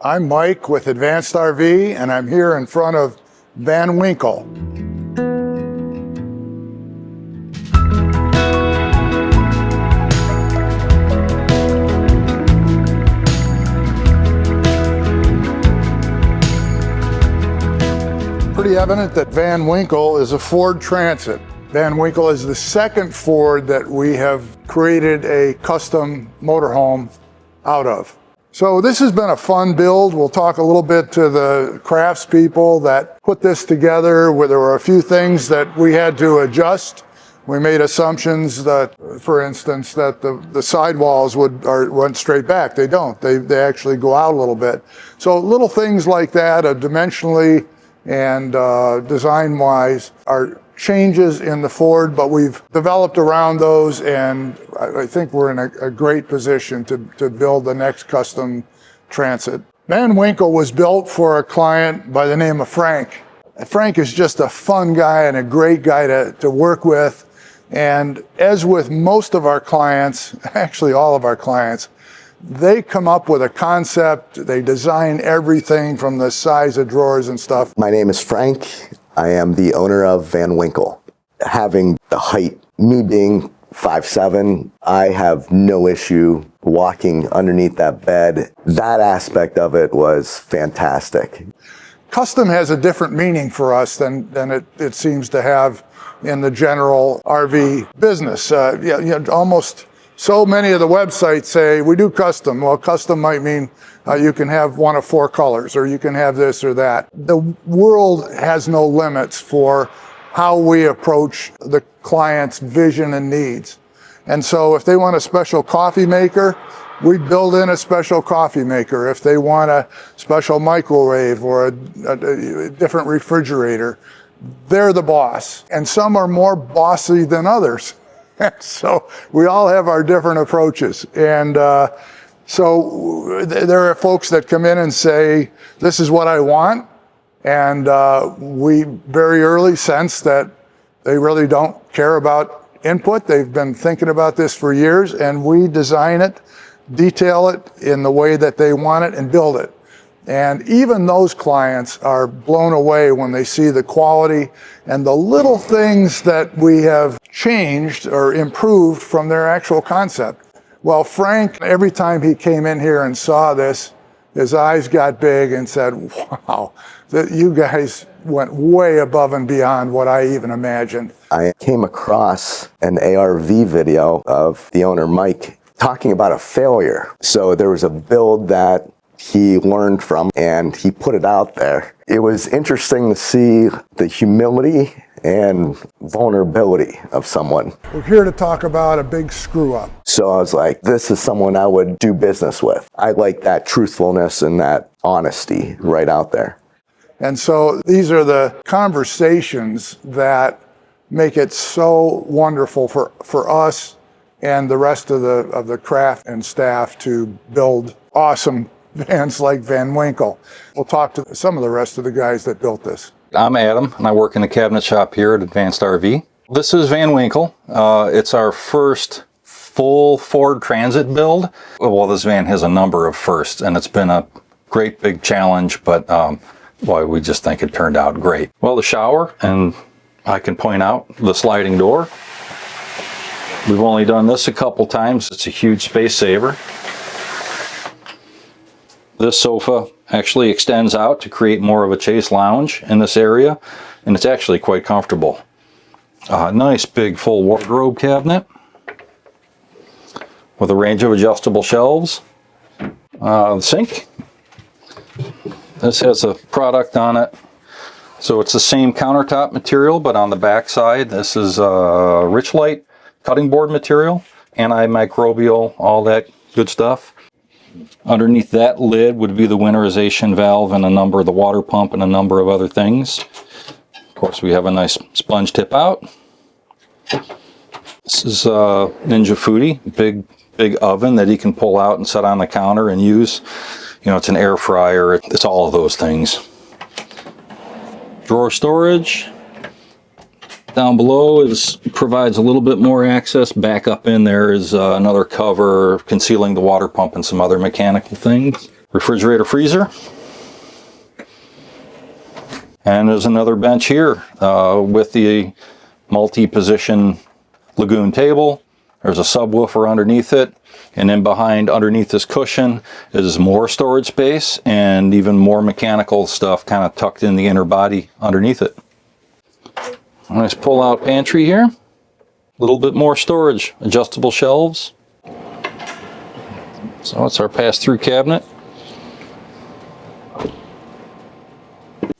I'm Mike with Advanced RV, and I'm here in front of Van Winkle. Pretty evident that Van Winkle is a Ford Transit. Van Winkle is the second Ford that we have created a custom motorhome out of. So this has been a fun build. We'll talk a little bit to the craftspeople that put this together, where there were a few things that we had to adjust. We made assumptions that, for instance, that the sidewalls went straight back. They don't. They actually go out a little bit. So little things like that, dimensionally and design-wise, are changes in the Ford, but we've developed around those, and I think we're in a great position to build the next custom Transit. Van Winkle was built for a client by the name of Frank. Frank is just a fun guy and a great guy to work with, and as with most of our clients, actually all of our clients, they come up with a concept, they design everything from the size of drawers and stuff. My name is Frank. I am the owner of Van Winkle. Having the height, me being 5'7", I have no issue walking underneath that bed. That aspect of it was fantastic. Custom has a different meaning for us than it seems to have in the general RV business. Almost so many of the websites say we do custom. Well, custom might mean you can have one of 4 colors, or you can have this or that. The world has no limits for how we approach the client's vision and needs. And so if they want a special coffee maker, we build in a special coffee maker. If they want a special microwave or a different refrigerator, they're the boss. And some are more bossy than others. So we all have our different approaches. And so there are folks that come in and say, this is what I want. And we very early sense that they really don't care about input. They've been thinking about this for years, and we design it, detail it in the way that they want it, and build it. And even those clients are blown away when they see the quality and the little things that we have changed or improved from their actual concept. Well, Frank, every time he came in here and saw this, his eyes got big and said, wow, you guys went way above and beyond what I even imagined. I came across an ARV video of the owner, Mike, talking about a failure. So there was a build that he learned from, and he put it out there. It was interesting to see the humility and vulnerability of someone. We're here to talk about a big screw up. So I was like, this is someone I would do business with. I like that truthfulness and that honesty right out there. And so these are the conversations that make it so wonderful for us and the rest of the craft and staff to build awesome vans like Van Winkle. We'll talk to some of the rest of the guys that built this. I'm Adam, and I work in the cabinet shop here at Advanced RV. This is Van Winkle. It's our first full Ford Transit build. Well, this van has a number of firsts, and it's been a great big challenge, but boy, we just think it turned out great. Well, the shower, and I can point out the sliding door. We've only done this a couple times. It's a huge space saver. This sofa actually extends out to create more of a chase lounge in this area, and it's actually quite comfortable. Nice big full wardrobe cabinet with a range of adjustable shelves. The sink. This has a product on it. So it's the same countertop material, but on the back side, this is Richlite cutting board material, antimicrobial, all that good stuff. Underneath that lid would be the winterization valve and a number of the water pump and a number of other things. Of course, we have a nice sponge tip out. This is Ninja Foodie, big oven that you can pull out and set on the counter and use. You know, it's an air fryer. It's all of those things. Drawer storage. Down below provides a little bit more access. Back up in there is another cover concealing the water pump and some other mechanical things. refrigerator freezer. And there's another bench here with the multi-position lagoon table. There's a subwoofer underneath it. And then underneath this cushion is more storage space and even more mechanical stuff kind of tucked in the inner body underneath it. Nice pull-out pantry here. A little bit more storage, adjustable shelves. So it's our pass-through cabinet.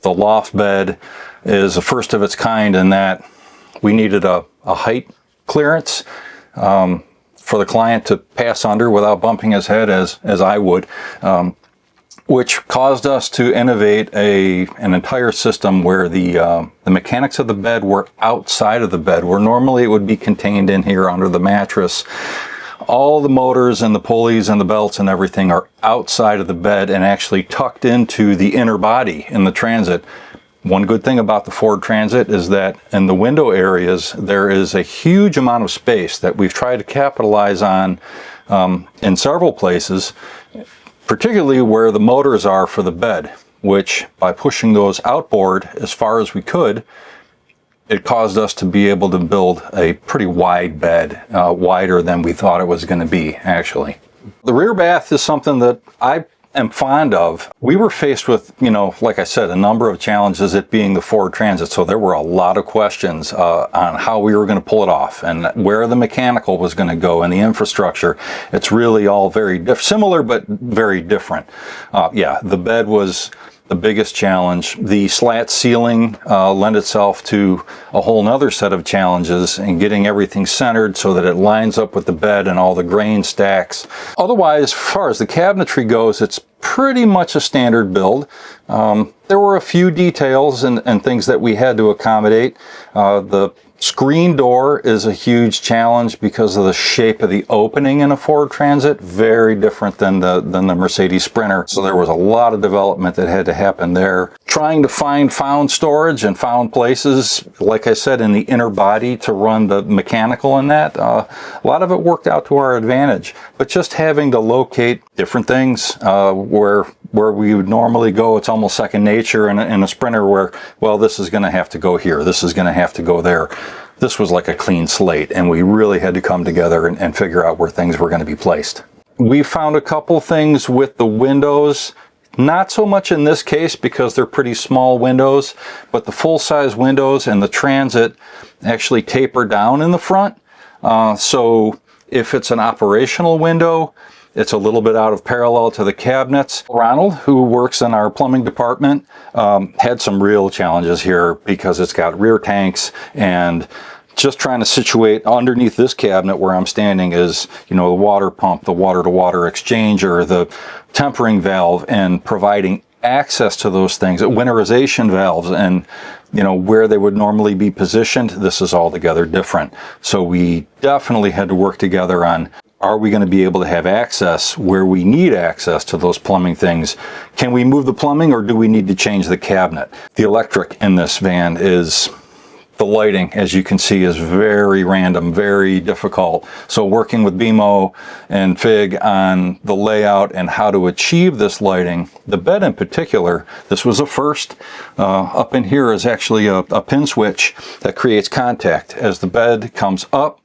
The loft bed is the first of its kind in that we needed a height clearance for the client to pass under without bumping his head as I would, which caused us to innovate an entire system where the mechanics of the bed were outside of the bed, where normally it would be contained in here under the mattress. All the motors and the pulleys and the belts and everything are outside of the bed and actually tucked into the inner body in the Transit. One good thing about the Ford Transit is that in the window areas, there is a huge amount of space that we've tried to capitalize on in several places, particularly where the motors are for the bed, which by pushing those outboard as far as we could, it caused us to be able to build a pretty wide bed, wider than we thought it was going to be, actually. The rear bath is something that I am fond of. We were faced with, like I said, a number of challenges, it being the Ford Transit, so there were a lot of questions on how we were going to pull it off and where the mechanical was going to go and the infrastructure. It's really all very similar, but very different. Yeah, the bed was the biggest challenge. The slat ceiling lent itself to a whole nother set of challenges in getting everything centered so that it lines up with the bed and all the grain stacks. Otherwise, as far as the cabinetry goes, it's pretty much a standard build. There were a few details and things that we had to accommodate. The screen door is a huge challenge because of the shape of the opening in a Ford Transit, very different than the Mercedes Sprinter. So there was a lot of development that had to happen there. Trying to find found storage and found places, like I said, in the inner body to run the mechanical in that, a lot of it worked out to our advantage. But just having to locate different things where we would normally go, it's almost second nature in a Sprinter where, well, this is going to have to go here, this is going to have to go there. This was like a clean slate, and we really had to come together and figure out where things were going to be placed. We found a couple things with the windows, not so much in this case because they're pretty small windows, but the full-size windows and the Transit actually taper down in the front. So if it's an operational window, it's a little bit out of parallel to the cabinets. Ronald, who works in our plumbing department, had some real challenges here because it's got rear tanks, and just trying to situate underneath this cabinet where I'm standing is, the water pump, the water-to-water exchanger, the tempering valve, and providing access to those things, winterization valves, and where they would normally be positioned. This is altogether different. So we definitely had to work together on, are we going to be able to have access where we need access to those plumbing things? Can we move the plumbing, or do we need to change the cabinet? The electric in this van is, the lighting, as you can see, is very random, very difficult. So working with BMO and FIG on the layout and how to achieve this lighting, the bed in particular, this was a first. Up in here is actually a pin switch that creates contact. As the bed comes up,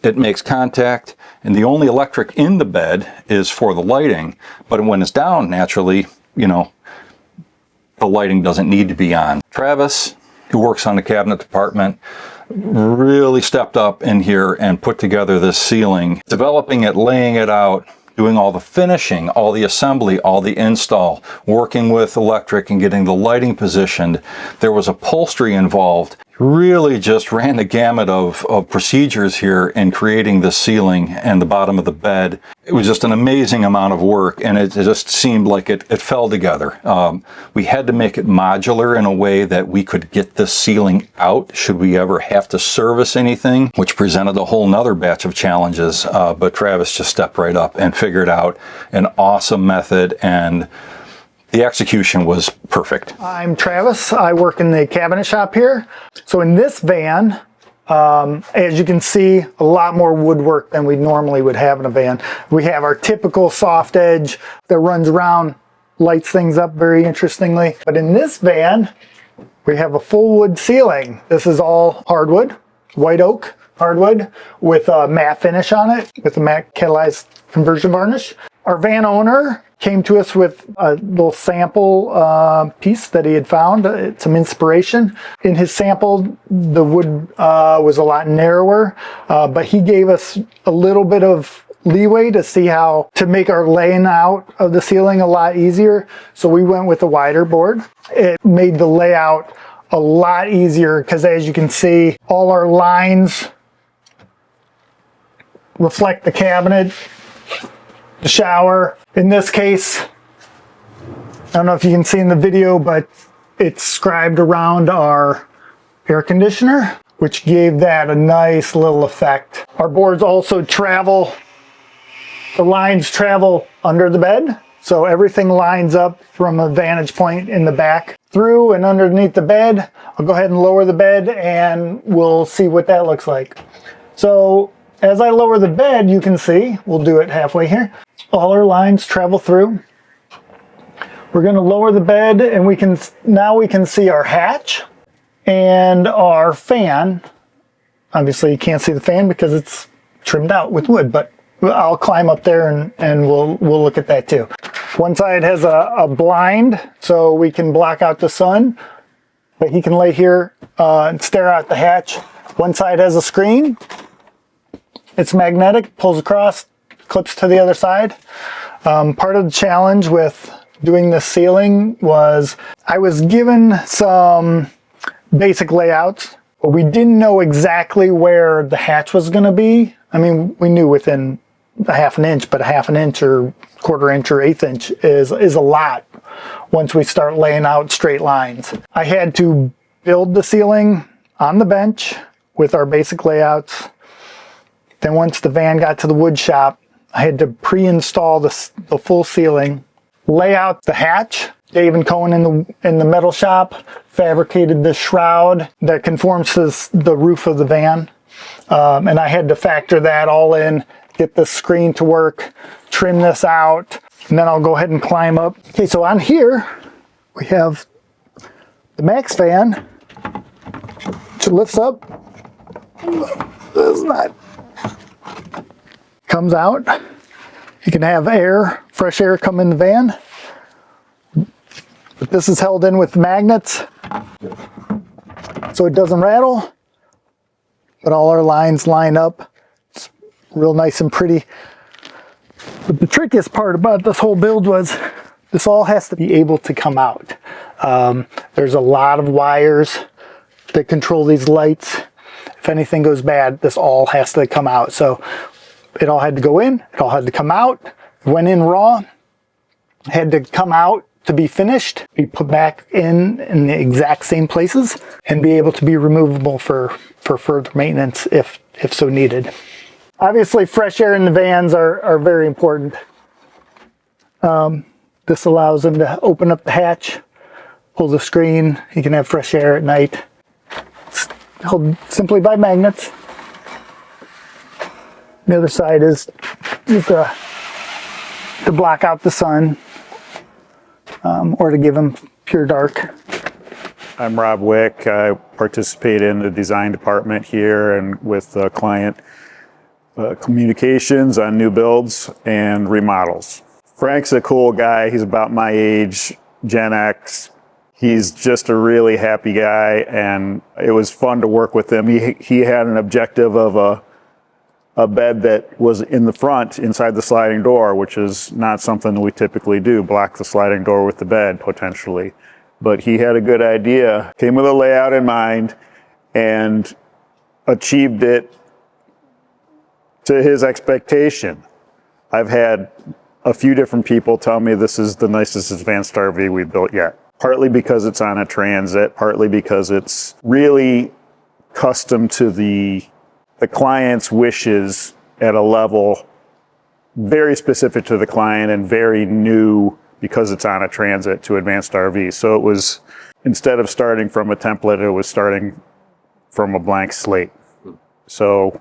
it makes contact, and the only electric in the bed is for the lighting. But when it's down, naturally, the lighting doesn't need to be on. Travis, who works on the cabinet department, really stepped up in here and put together this ceiling, developing it, laying it out, doing all the finishing, all the assembly, all the install, working with electric and getting the lighting positioned. There was upholstery involved. Really just ran the gamut of procedures here in creating the ceiling and the bottom of the bed. It was just an amazing amount of work, and it just seemed like it fell together. We had to make it modular in a way that we could get this ceiling out should we ever have to service anything, which presented a whole nother batch of challenges. But Travis just stepped right up and figured out an awesome method, and the execution was perfect. I'm Travis. I work in the cabinet shop here. So in this van, As you can see, a lot more woodwork than we normally would have in a van. We have our typical soft edge that runs around, lights things up very interestingly. But in this van, we have a full wood ceiling. This is all hardwood, white oak hardwood with a matte finish on it, with a matte catalyzed conversion varnish. Our van owner came to us with a little sample piece that he had found, some inspiration. In his sample, the wood was a lot narrower, but he gave us a little bit of leeway to see how to make our laying out of the ceiling a lot easier. So we went with a wider board. It made the layout a lot easier because, as you can see, all our lines reflect the cabinet, the shower. In this case, I don't know if you can see in the video, but it's scribed around our air conditioner, which gave that a nice little effect. Our boards also travel, the lines travel under the bed, so everything lines up from a vantage point in the back through and underneath the bed. I'll go ahead and lower the bed and we'll see what that looks like. So as I lower the bed, you can see, we'll do it halfway here, all our lines travel through. We're going to lower the bed and now we can see our hatch and our fan. Obviously you can't see the fan because it's trimmed out with wood, but I'll climb up there and we'll look at that too. One side has a blind so we can block out the sun, but he can lay here and stare out the hatch. One side has a screen. It's magnetic, pulls across, clips to the other side. Part of the challenge with doing the ceiling was I was given some basic layouts, but we didn't know exactly where the hatch was going to be. I mean, we knew within a half an inch, but a half an inch or quarter inch or eighth inch is a lot once we start laying out straight lines. I had to build the ceiling on the bench with our basic layouts. Then once the van got to the wood shop, I had to pre-install the full ceiling, lay out the hatch. Dave and Cohen in the metal shop fabricated the shroud that conforms to the roof of the van. And I had to factor that all in, get the screen to work, trim this out, and then I'll go ahead and climb up. Okay, so on here, we have the Max fan, which lifts up. It's not. Comes out. You can have air, fresh air come in the van. But this is held in with magnets so it doesn't rattle. But all our lines line up. It's real nice and pretty. But the trickiest part about this whole build was this all has to be able to come out. There's a lot of wires that control these lights. If anything goes bad, this all has to come out. So it all had to go in, it all had to come out. It went in raw, had to come out to be finished, be put back in the exact same places, and be able to be removable for further maintenance if so needed. Obviously, fresh air in the vans are very important. This allows them to open up the hatch, pull the screen, you can have fresh air at night. It's held simply by magnets. The other side is to block out the sun or to give them pure dark. I'm Rob Wick. I participate in the design department here and with client communications on new builds and remodels. Frank's a cool guy. He's about my age, Gen X. He's just a really happy guy, and it was fun to work with him. He had an objective of a bed that was in the front inside the sliding door, which is not something that we typically do, block the sliding door with the bed potentially. But he had a good idea, came with a layout in mind, and achieved it to his expectation. I've had a few different people tell me this is the nicest advanced RV we've built yet. Partly because it's on a transit, partly because it's really custom to the client's wishes at a level very specific to the client and very new because it's on a transit to advanced RV. So it was, instead of starting from a template, it was starting from a blank slate. So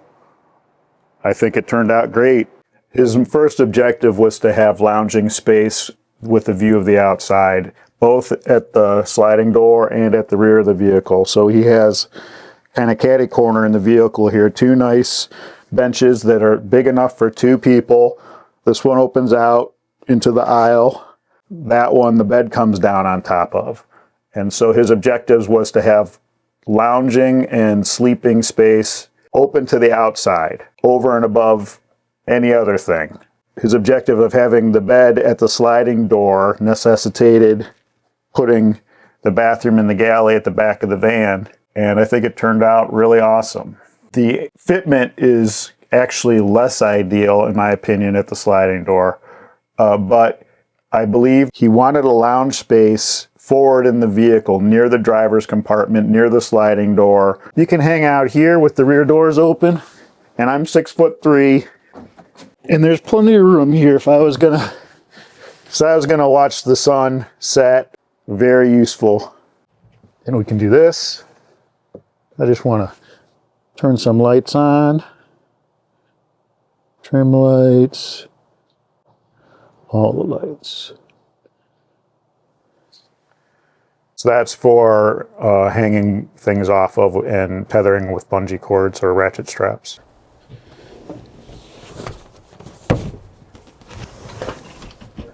I think it turned out great. His first objective was to have lounging space with a view of the outside, both at the sliding door and at the rear of the vehicle. So he has kind of catty corner in the vehicle here, 2 nice benches that are big enough for 2 people. This one opens out into the aisle. That one, the bed comes down on top of. And so his objectives was to have lounging and sleeping space open to the outside, over and above any other thing. His objective of having the bed at the sliding door necessitated putting the bathroom in the galley at the back of the van, and I think it turned out really awesome. The fitment is actually less ideal, in my opinion, at the sliding door, but I believe he wanted a lounge space forward in the vehicle, near the driver's compartment, near the sliding door. You can hang out here with the rear doors open, and I'm 6'3", and there's plenty of room here if I was gonna watch the sun set. Very useful. And we can do this. I just want to turn some lights on. Trim lights. All the lights. So that's for hanging things off of and tethering with bungee cords or ratchet straps.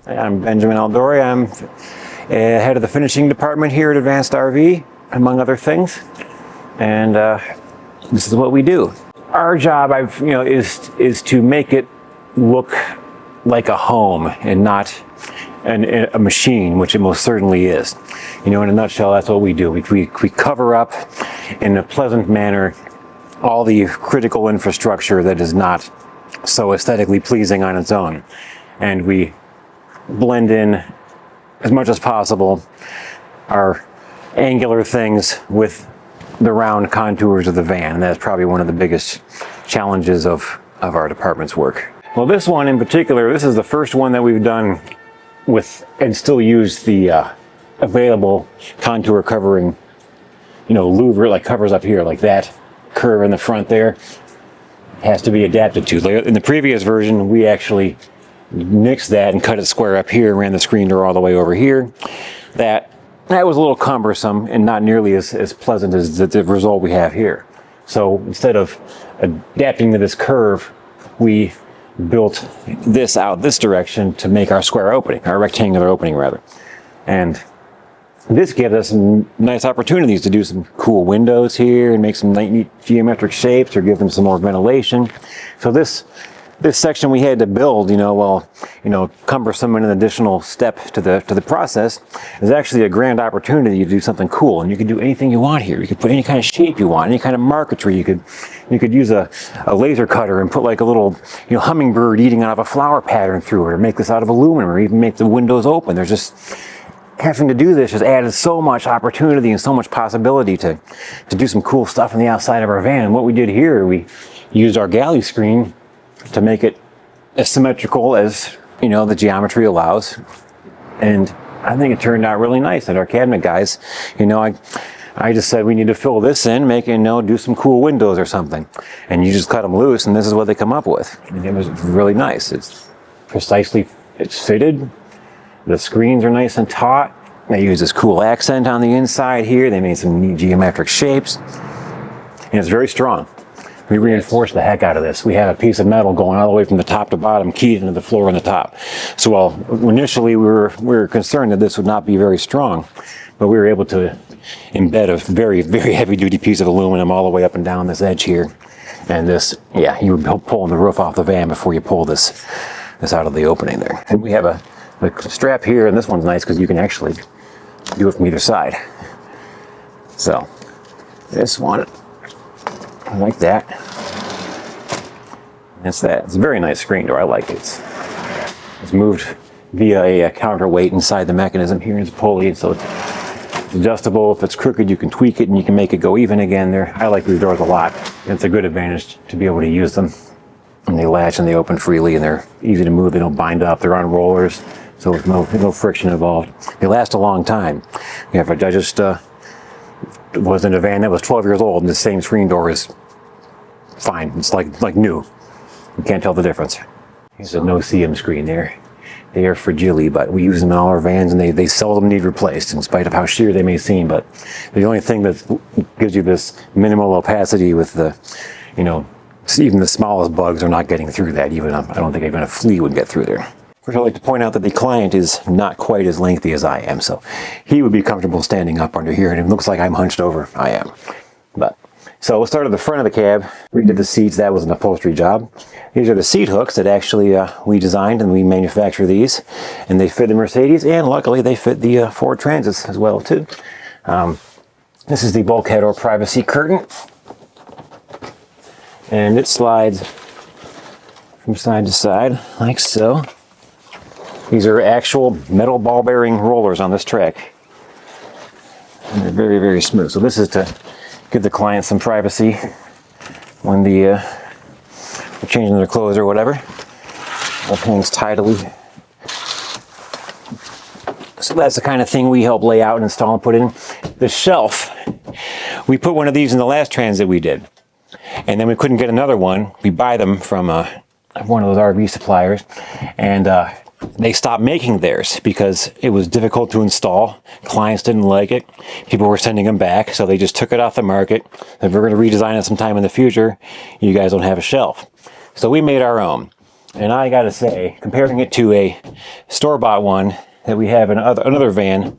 I'm Benjamin Aldori. I'm head of the finishing department here at Advanced RV, among other things. And this is what we do. Our job, is to make it look like a home and not a machine, which it most certainly is. In a nutshell, that's what we do. We cover up in a pleasant manner all the critical infrastructure that is not so aesthetically pleasing on its own. And we blend in as much as possible our angular things with the round contours of the van. And that's probably one of the biggest challenges of our department's work. Well, this one in particular, this is the first one that we've done with and still use the available contour covering, louver, like covers up here, like that curve in the front there has to be adapted to. In the previous version, we actually nixed that and cut it square up here, ran the screen door all the way over here. That was a little cumbersome and not nearly as pleasant as the result we have here. So instead of adapting to this curve, we built this out this direction to make our square opening, our rectangular opening rather. And this gives us some nice opportunities to do some cool windows here and make some neat geometric shapes or give them some more ventilation. So this section we had to build, cumbersome and an additional step to the process, is actually a grand opportunity to do something cool. And you can do anything you want here. You could put any kind of shape you want, any kind of marquetry. You could use a laser cutter and put like a little, hummingbird eating out of a flower pattern through it, or make this out of aluminum, or even make the windows open. There's just having to do this just added so much opportunity and so much possibility to do some cool stuff on the outside of our van. And what we did here, we used our galley screen to make it as symmetrical as the geometry allows, and I think it turned out really nice. And our cabinet guys, I just said we need to fill this in, do some cool windows or something, and you just cut them loose, and this is what they come up with. And it was really nice. It's fitted. The screens are nice and taut. They use this cool accent on the inside here. They made some neat geometric shapes, and it's very strong. We reinforced the heck out of this. We had a piece of metal going all the way from the top to bottom, keyed into the floor on the top. So while initially we were concerned that this would not be very strong, but we were able to embed a very, very heavy duty piece of aluminum all the way up and down this edge here. And this, you were pulling the roof off the van before you pull this out of the opening there. And we have a strap here, and this one's nice because you can actually do it from either side. So this one, I like that. That's that. It's a very nice screen door. I like it. It's moved via a counterweight inside the mechanism here. It's pulley, so it's adjustable. If it's crooked, you can tweak it and you can make it go even again there. I like these doors a lot. It's a good advantage to be able to use them. And they latch and they open freely, and they're easy to move. They don't bind up. They're on rollers, so there's no friction involved. They last a long time. I just was in a van that was 12 years old, and the same screen door is fine. It's like new. You can't tell the difference. There's a no-see-em screen there. They are fragile, but we use them in all our vans, and they seldom need replaced, in spite of how sheer they may seem. But the only thing that gives you this minimal opacity with the, you know, even the smallest bugs are not getting through that. Even I don't think even a flea would get through there. Of course, I'd like to point out that the client is not quite as lengthy as I am, so he would be comfortable standing up under here, and it looks like I'm hunched over. I am. But so we'll start at the front of the cab. Redid the seats. That was an upholstery job. These are the seat hooks that actually we designed, and we manufacture these, and they fit the Mercedes, and luckily they fit the Ford Transits as well too. This is the bulkhead or privacy curtain, and it slides from side to side like so. These are actual metal ball bearing rollers on this track, and they're very, very smooth. So this is to give the client some privacy when they're changing their clothes or whatever. It hangs tidily. So that's the kind of thing we help lay out and install and put in. The shelf, we put one of these in the last Transit we did, and then we couldn't get another one. We buy them from one of those RV suppliers, and they stopped making theirs because it was difficult to install. Clients didn't like it. People were sending them back, so they just took it off the market. If we're going to redesign it sometime in the future, you guys don't have a shelf. So we made our own. And I got to say, comparing it to a store-bought one that we have in another van,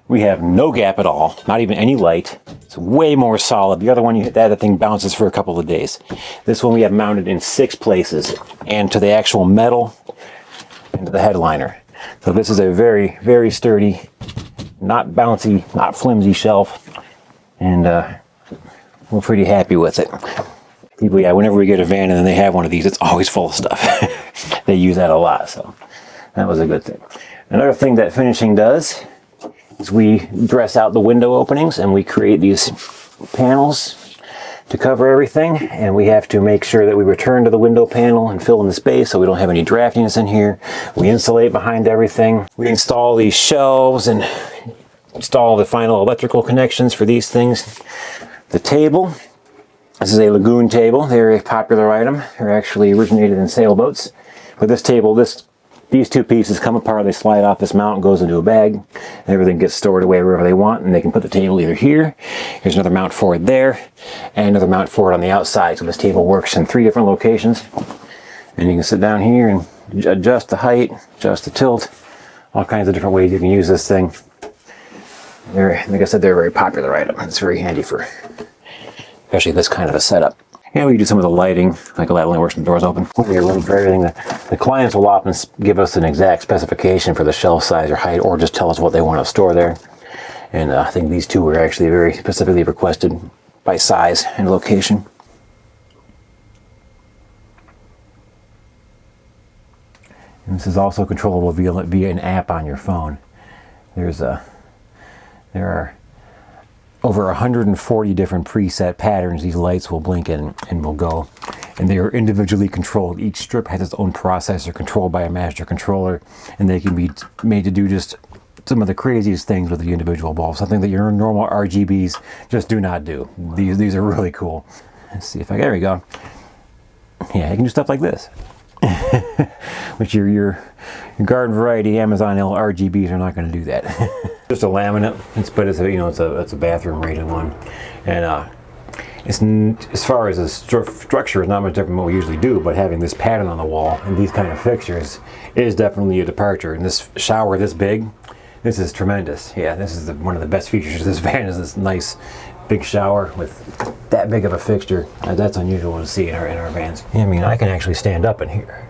we have no gap at all, not even any light. It's way more solid. The other one, you hit that, the thing bounces for a couple of days. This one we have mounted in 6 places, and to the actual metal, into the headliner. So this is a very, very sturdy, not bouncy, not flimsy shelf, and we're pretty happy with it. People, yeah, whenever we get a van and then they have one of these, it's always full of stuff. They use that a lot, so that was a good thing. Another thing that finishing does is we dress out the window openings, and we create these panels to cover everything, and we have to make sure that we return to the window panel and fill in the space so we don't have any draftiness in here. We insulate behind everything. We install these shelves and install the final electrical connections for these things. The table, this is a lagoon table. They're a popular item. They're actually originated in sailboats. But this table, these 2 pieces come apart, they slide off this mount, goes into a bag, and everything gets stored away wherever they want, and they can put the table either here, here's another mount for it there, and another mount for it on the outside. So this table works in 3 different locations, and you can sit down here and adjust the height, adjust the tilt, all kinds of different ways you can use this thing. Like I said, they're a very popular item. It's very handy for especially this kind of a setup. And we do some of the lighting, like that only works when the door's open. We have room for everything. The clients will often give us an exact specification for the shelf size or height, or just tell us what they want to store there. And I think these 2 were actually very specifically requested by size and location. And this is also controllable via an app on your phone. There are over 140 different preset patterns these lights will blink in and will go, and they are individually controlled. Each strip has its own processor controlled by a master controller, and they can be made to do just some of the craziest things with the individual bulb, something that your normal RGBs just do not do. These are really cool. Let's see if there we go. Yeah, you can do stuff like this. Which your garden variety Amazon RGBs are not going to do that. Just a laminate, but it's a bathroom rated one, and it's, as far as the structure is not much different than what we usually do. But having this pattern on the wall and these kind of fixtures is definitely a departure. And this shower this big, this is tremendous. Yeah, this is one of the best features of this van, is this nice big shower with that big of a fixture. That's unusual to see in our vans. I mean, I can actually stand up in here.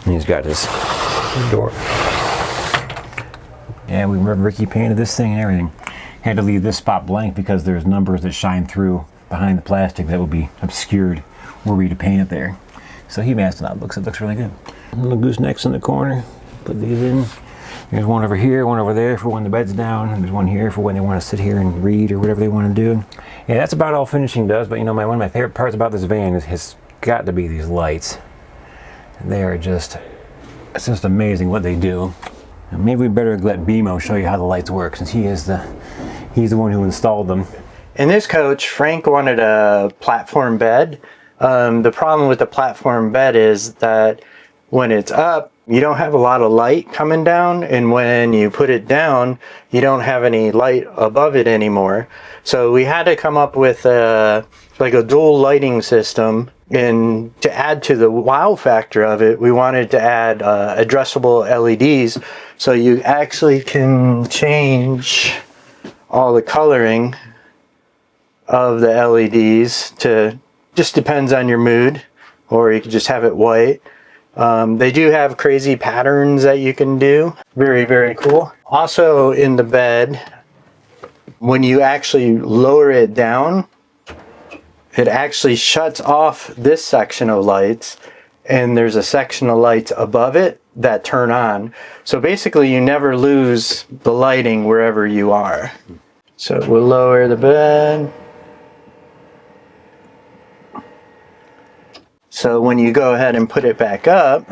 And he's got his door. Yeah, we remember Ricky painted this thing and everything. Had to leave this spot blank because there's numbers that shine through behind the plastic that would be obscured were we to paint it there. So he masked it out. It looks really good. Little goosenecks in the corner. Put these in. There's one over here, one over there for when the bed's down, and there's one here for when they want to sit here and read or whatever they want to do. Yeah, that's about all finishing does, but one of my favorite parts about this van has got to be these lights. They are it's just amazing what they do. And maybe we better let BMO show you how the lights work, since he's the one who installed them. In this coach, Frank wanted a platform bed. The problem with the platform bed is that when it's up, you don't have a lot of light coming down, and when you put it down, you don't have any light above it anymore. So we had to come up with like a dual lighting system, and to add to the wow factor of it, we wanted to add addressable LEDs, so you actually can change all the coloring of the LEDs to, just depends on your mood, or you can just have it white. They do have crazy patterns that you can do. Very, very cool. Also in the bed, when you actually lower it down, it actually shuts off this section of lights, and there's a section of lights above it that turn on. So basically you never lose the lighting wherever you are. So we'll lower the bed. So when you go ahead and put it back up,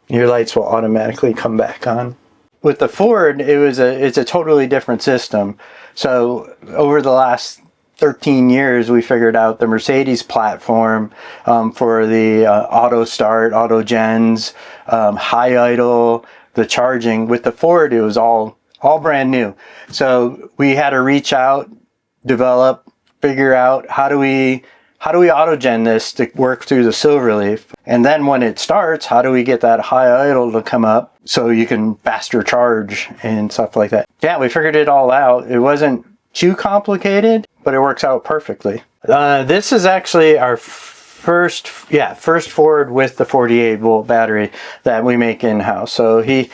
your lights will automatically come back on. With the Ford, it's a totally different system. So over the last 13 years, we figured out the Mercedes platform for the auto start, auto gens, high idle, the charging. With the Ford, it was all brand new. So we had to reach out, develop, figure out how do we auto gen this to work through the Silverleaf, and then when it starts, how do we get that high idle to come up so you can faster charge and stuff like that. Yeah, we figured it all out. It wasn't too complicated, but it works out perfectly. This is actually our first Ford with the 48 volt battery that we make in-house. So he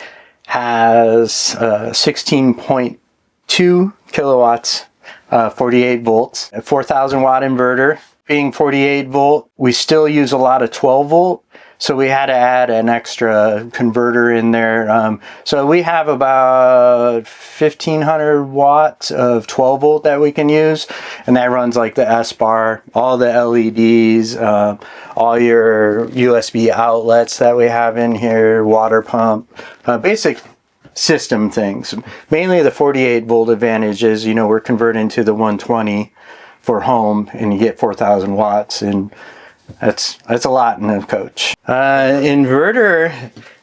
has 16.2 kilowatts, 48 volts, a 4,000 watt inverter. Being 48 volt, we still use a lot of 12 volt. So we had to add an extra converter in there. So we have about 1,500 watts of 12 volt that we can use. And that runs like the S-bar, all the LEDs, all your USB outlets that we have in here, water pump, basic system things. Mainly the 48 volt advantage is, you know, we're converting to the 120 for home, and you get 4,000 watts, and that's a lot in a coach. Inverter,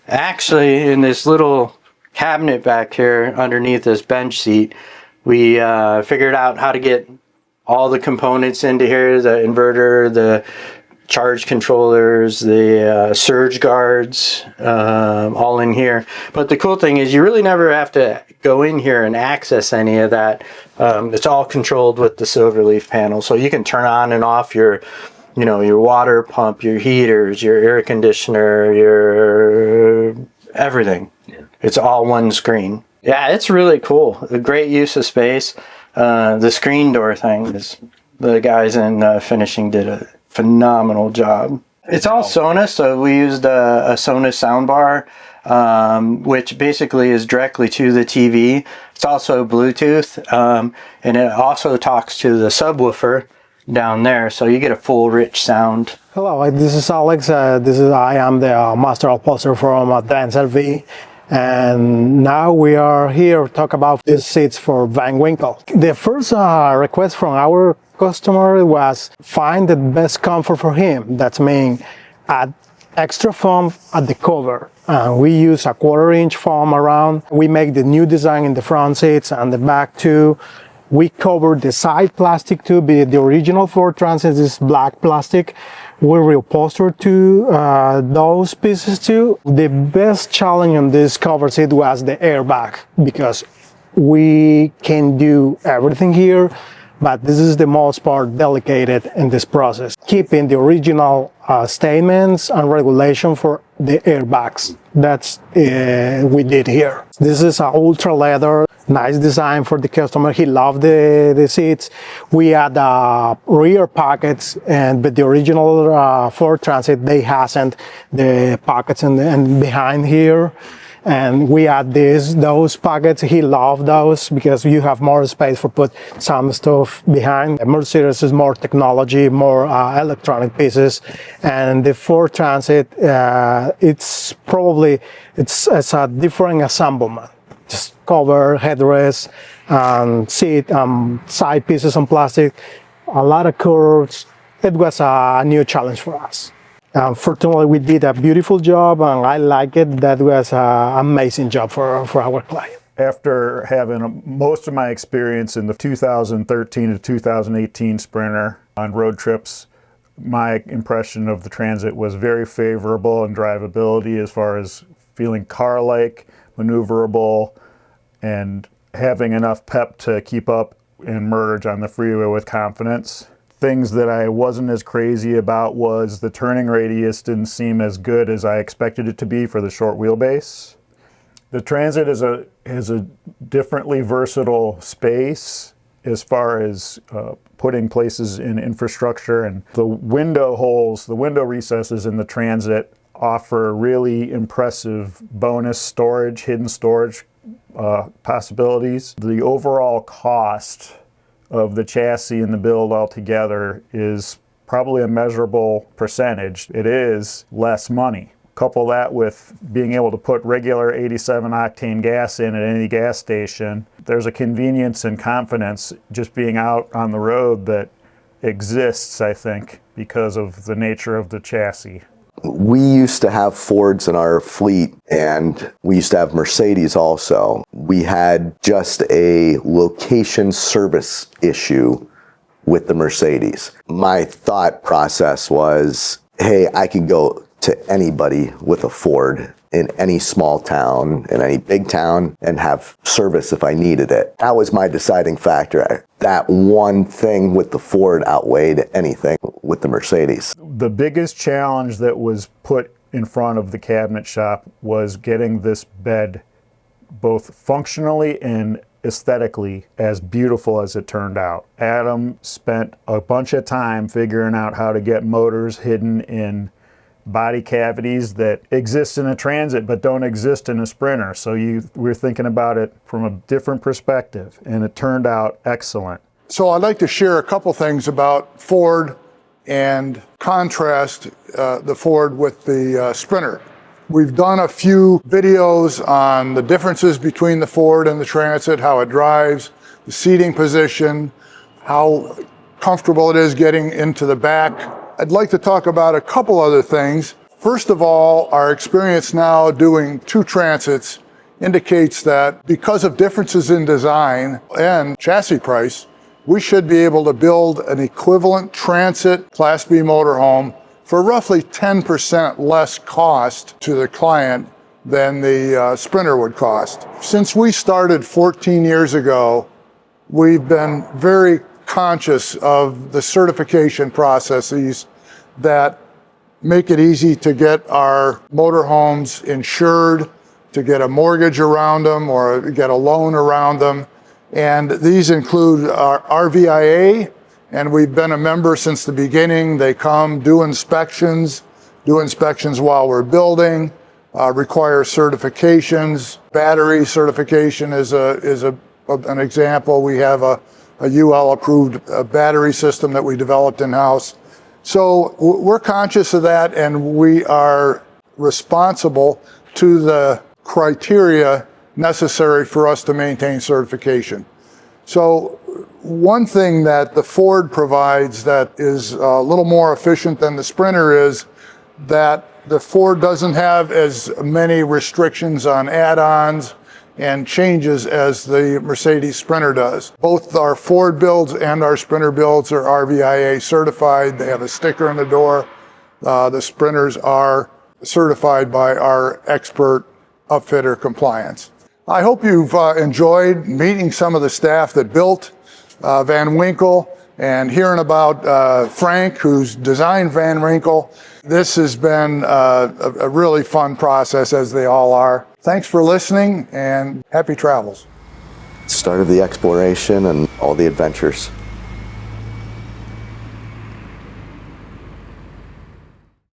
actually, in this little cabinet back here underneath this bench seat, we figured out how to get all the components into here, the inverter, the charge controllers, the surge guards, all in here. But the cool thing is you really never have to go in here and access any of that. It's all controlled with the Silverleaf panel. So you can turn on and off your, you know, your water pump, your heaters, your air conditioner, your everything. Yeah. It's all one screen. Yeah, it's really cool. A great use of space. The screen door thing is, the guys in finishing did a phenomenal job. It's all Sonos, so we used a Sonos soundbar, which basically is directly to the TV. It's also Bluetooth, and it also talks to the subwoofer down there, so you get a full rich sound. Hello, this is Alex. I am the master upholsterer from Advanced RV, and now we are here to talk about these seats for Winkle. The first request from our customer was find the best comfort for him. That means add extra foam at the cover. We use a 1/4 inch foam around. We make the new design in the front seats and the back too. We cover the side plastic too. The original Ford Transit is black plastic. We reupholster to those pieces too. The best challenge on this cover seat was the airbag, because we can do everything here, but this is the most part delicate in this process. Keeping the original statements and regulation for the airbags. That's we did here. This is an ultra leather, nice design for the customer. He loved the seats. We had rear pockets, but the original Ford Transit, they hasn't the pockets and behind here. and we add those pockets. He loved those because you have more space for put some stuff behind. The Mercedes is more technology, more electronic pieces, and the Ford Transit, it's a different assemblement. Just cover, headrest, seat, side pieces on plastic, a lot of curves. It was a new challenge for us. Fortunately, we did a beautiful job, and I like it. That was an amazing job for our client. After having most of my experience in the 2013 to 2018 Sprinter on road trips, my impression of the Transit was very favorable in drivability as far as feeling car-like, maneuverable, and having enough pep to keep up and merge on the freeway with confidence. Things that I wasn't as crazy about was the turning radius didn't seem as good as I expected it to be for the short wheelbase. The Transit is a differently versatile space as far as putting places in infrastructure, and the window holes, the window recesses in the Transit offer really impressive bonus storage, hidden storage possibilities. The overall cost of the chassis and the build altogether is probably a measurable percentage. It is less money. Couple that with being able to put regular 87 octane gas in at any gas station. There's a convenience and confidence just being out on the road that exists, I think, because of the nature of the chassis. We used to have Fords in our fleet, and we used to have Mercedes also. We had just a location service issue with the Mercedes. My thought process was, hey, I could go to anybody with a Ford in any small town, in any big town, and have service if I needed it. That was my deciding factor. That one thing with the Ford outweighed anything with the Mercedes. The biggest challenge that was put in front of the cabinet shop was getting this bed both functionally and aesthetically as beautiful as it turned out. Adam spent a bunch of time figuring out how to get motors hidden in body cavities that exist in a Transit but don't exist in a Sprinter. So we're thinking about it from a different perspective, and it turned out excellent. So I'd like to share a couple things about Ford and contrast the Ford with the Sprinter. We've done a few videos on the differences between the Ford and the Transit, how it drives, the seating position, how comfortable it is getting into the back. I'd like to talk about a couple other things. First of all, our experience now doing two Transits indicates that because of differences in design and chassis price, we should be able to build an equivalent Transit Class B motorhome for roughly 10% less cost to the client than the Sprinter would cost. Since we started 14 years ago, we've been very conscious of the certification processes that make it easy to get our motorhomes insured, to get a mortgage around them or get a loan around them. And these include our RVIA, and we've been a member since the beginning. They come, do inspections while we're building, require certifications. Battery certification is an example. We have a UL approved battery system that we developed in-house. So we're conscious of that, and we are responsible to the criteria necessary for us to maintain certification. So one thing that the Ford provides that is a little more efficient than the Sprinter is that the Ford doesn't have as many restrictions on add-ons and changes as the Mercedes Sprinter does. Both our Ford builds and our Sprinter builds are RVIA certified. They have a sticker on the door. The Sprinters are certified by our expert upfitter compliance. I hope you've enjoyed meeting some of the staff that built Van Winkle and hearing about Frank, who's designed Van Winkle. This has been a really fun process, as they all are. Thanks for listening, and happy travels. Start of the exploration and all the adventures.